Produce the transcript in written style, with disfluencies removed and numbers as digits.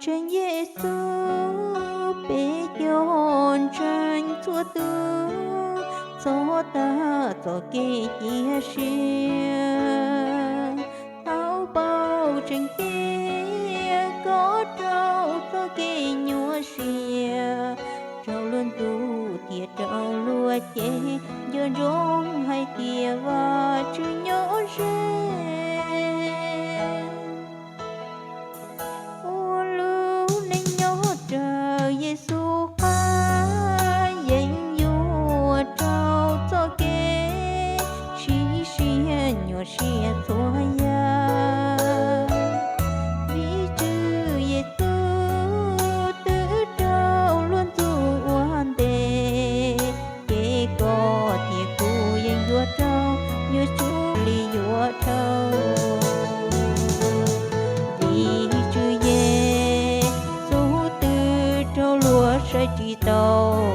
trên Giêsu bé yon trên chúa tư số ta cho kê chia sẻ tháo bao trên kia có trâu cho kê nhua xìa trâu luôn tu tiệt trâu lúa chế giờ rong hay kia và chữ nhớ rê ô lưu nên nhớ trời Giêsu ca danh vua trâu cho kê xí xìa nhỏ xìa thua ya vì chữ Giêsu tự trâu luôn tu oan đề kê có thiệt cụ danh vua trâu như chú li vua trâu vì chữ Giêsu tự trâu lúa sẽ chỉ tàu